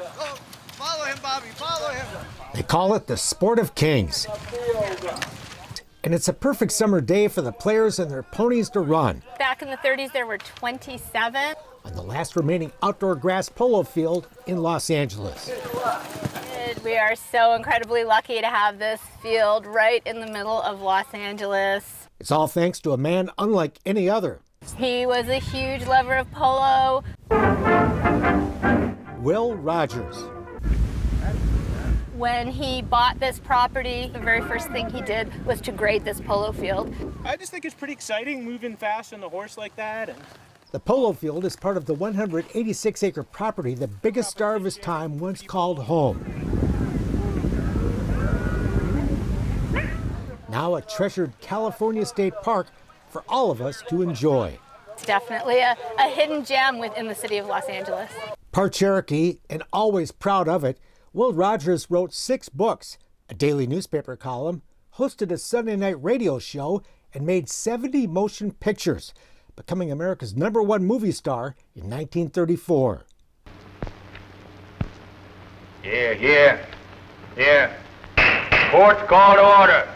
Oh, follow him, Bobby, follow him. They call it the Sport of Kings. And it's a perfect summer day for the players and their ponies to run. Back in the 30s, there were 27. On the last remaining outdoor grass polo field in Los Angeles. We are so incredibly lucky to have this field right in the middle of Los Angeles. It's all thanks to a man unlike any other. He was a huge lover of polo. Will Rogers. When he bought this property, the very first thing he did was to grade this polo field. I just think it's pretty exciting moving fast on the horse like that. The polo field is part of the 186-acre property the biggest star of his time once called home. Now a treasured California state park for all of us to enjoy. It's definitely a hidden gem within the city of Los Angeles. Part Cherokee, and always proud of it, Will Rogers wrote 6 books, a daily newspaper column, hosted a Sunday night radio show, and made 70 motion pictures, becoming America's #1 movie star in 1934. Here. Court's called to order.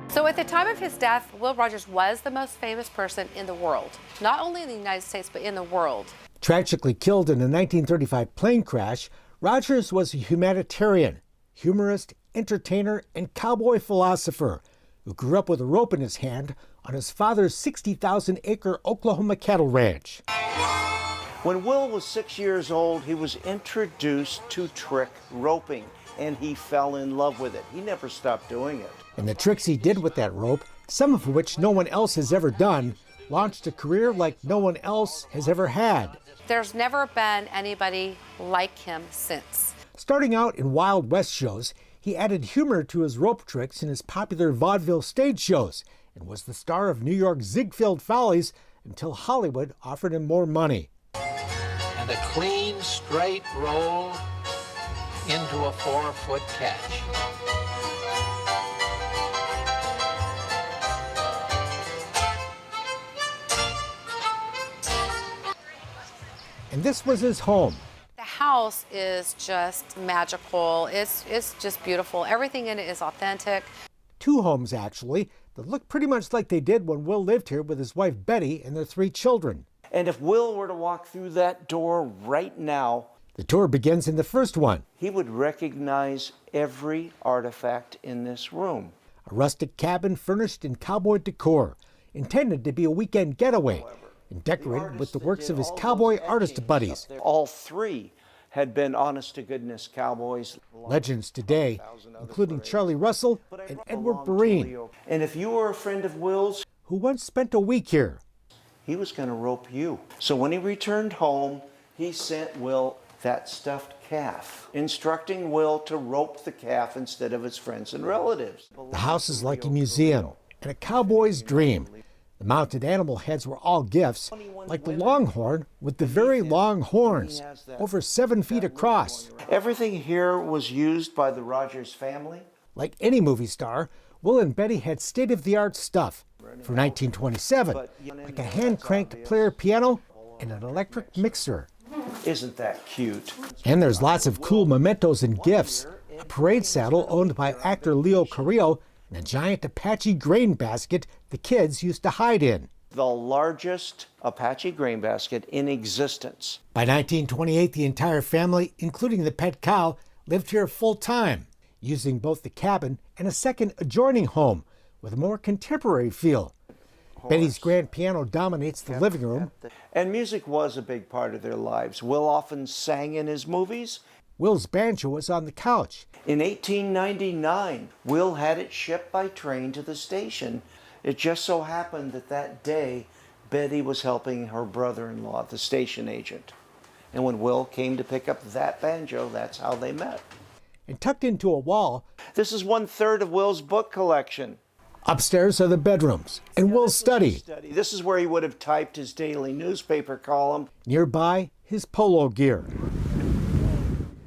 So at the time of his death, Will Rogers was the most famous person in the world, not only in the United States, but in the world. Tragically killed in a 1935 plane crash, Rogers was a humanitarian, humorist, entertainer, and cowboy philosopher who grew up with a rope in his hand on his father's 60,000-acre Oklahoma cattle ranch. When Will was 6 years old, he was introduced to trick roping, and he fell in love with it. He never stopped doing it. And the tricks he did with that rope, some of which no one else has ever done, launched a career like no one else has ever had. There's never been anybody like him since. Starting out in Wild West shows, he added humor to his rope tricks in his popular vaudeville stage shows and was the star of New York's Ziegfeld Follies until Hollywood offered him more money. And a clean, straight roll into a 4-foot catch. And this was his home. The house is just magical. It's just beautiful. Everything in it is authentic. 2 homes, actually, that look pretty much like they did when Will lived here with his wife Betty and their 3 children. And if Will were to walk through that door right now, the tour begins in the first one. He would recognize every artifact in this room. A rustic cabin furnished in cowboy decor, intended to be a weekend getaway, and decorated with the works of his cowboy artist buddies. All 3 had been honest-to-goodness cowboys. Legends today, including Charlie Russell and Edward Breen. And if you were a friend of Will's, who once spent a week here, he was going to rope you. So when he returned home, he sent Will that stuffed calf, instructing Will to rope the calf instead of his friends and relatives. The house is like a museum and a cowboy's dream. The mounted animal heads were all gifts, like the longhorn with the very long horns, over 7 feet across. Everything here was used by the Rogers family. Like any movie star, Will and Betty had state-of-the-art stuff for 1927, like a hand-cranked player piano and an electric mixer. Isn't that cute? And there's lots of cool mementos and gifts. A parade saddle owned by actor Leo Carrillo and a giant Apache grain basket the kids used to hide in. The largest Apache grain basket in existence. By 1928, the entire family, including the pet cow, lived here full-time, using both the cabin and a second adjoining home with a more contemporary feel. Betty's grand piano dominates the living room. And music was a big part of their lives. Will often sang in his movies. Will's banjo was on the couch. In 1899, Will had it shipped by train to the station. It just so happened that that day, Betty was helping her brother-in-law, the station agent. And when Will came to pick up that banjo, that's how they met. And tucked into a wall, this is 1/3 of Will's book collection. Upstairs are the bedrooms and Will's study. This is where he would have typed his daily newspaper column. Nearby, his polo gear.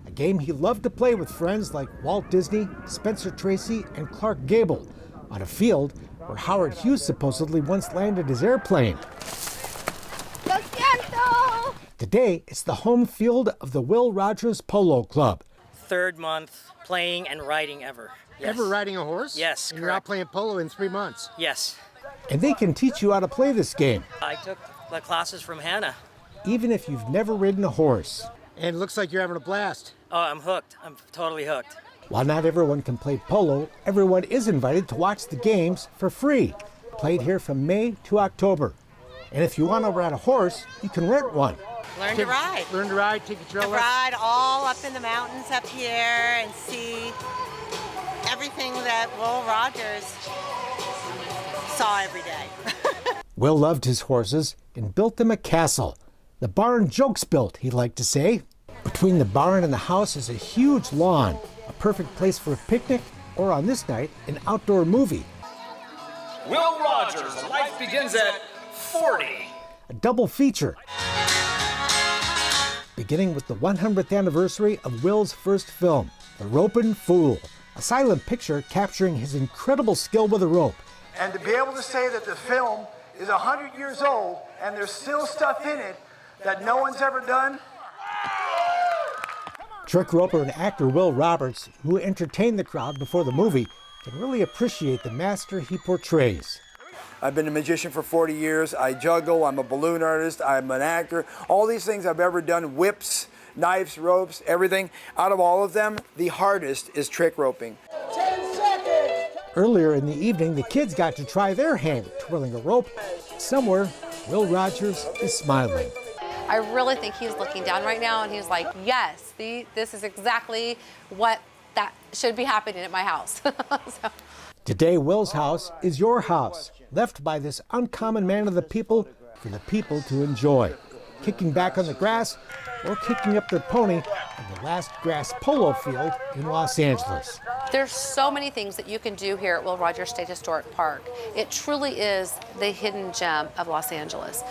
A game he loved to play with friends like Walt Disney, Spencer Tracy, and Clark Gable on a field where Howard Hughes supposedly once landed his airplane. Today, it's the home field of the Will Rogers Polo Club. Third month playing and riding ever. Yes. Ever riding a horse? Yes, And you're out correct. playing polo in 3 months. Yes. And they can teach you how to play this game, I took the classes from Hannah. even if you've never ridden a horse. And it looks like you're having a blast. Oh, I'm hooked. I'm totally hooked. While not everyone can play polo, everyone is invited to watch the games for free. Played here from May to October. And if you want to ride a horse, you can rent one. Learn to ride. Learn to ride, take a trail. Ride all up in the mountains up here and see everything that Will Rogers saw every day. Will loved his horses and built them a castle. The barn jokes built, he liked to say. Between the barn and the house is a huge lawn, a perfect place for a picnic, or on this night, an outdoor movie. Will Rogers, life begins at 40. A double feature. Beginning with the 100th anniversary of Will's first film, The Ropin' Fool, a silent picture capturing his incredible skill with a rope. And to be able to say that the film is 100 years old and there's still stuff in it that no one's ever done. Trick roper and actor Will Roberts, who entertained the crowd before the movie, can really appreciate the master he portrays. I've been a magician for 40 years. I juggle, I'm a balloon artist, I'm an actor. All these things I've ever done, whips, knives, ropes, everything. Out of all of them, the hardest is trick roping. 10 seconds! Earlier in the evening, the kids got to try their hand at twirling a rope. Somewhere, Will Rogers is smiling. I really think he's looking down right now and he's like, yes, this is exactly what that should be happening at my house. So. Today, Will's house is your house, left by this uncommon man of the people for the people to enjoy. Kicking back on the grass or kicking up their pony on the last grass polo field in Los Angeles. There's so many things that you can do here at Will Rogers State Historic Park. It truly is the hidden gem of Los Angeles.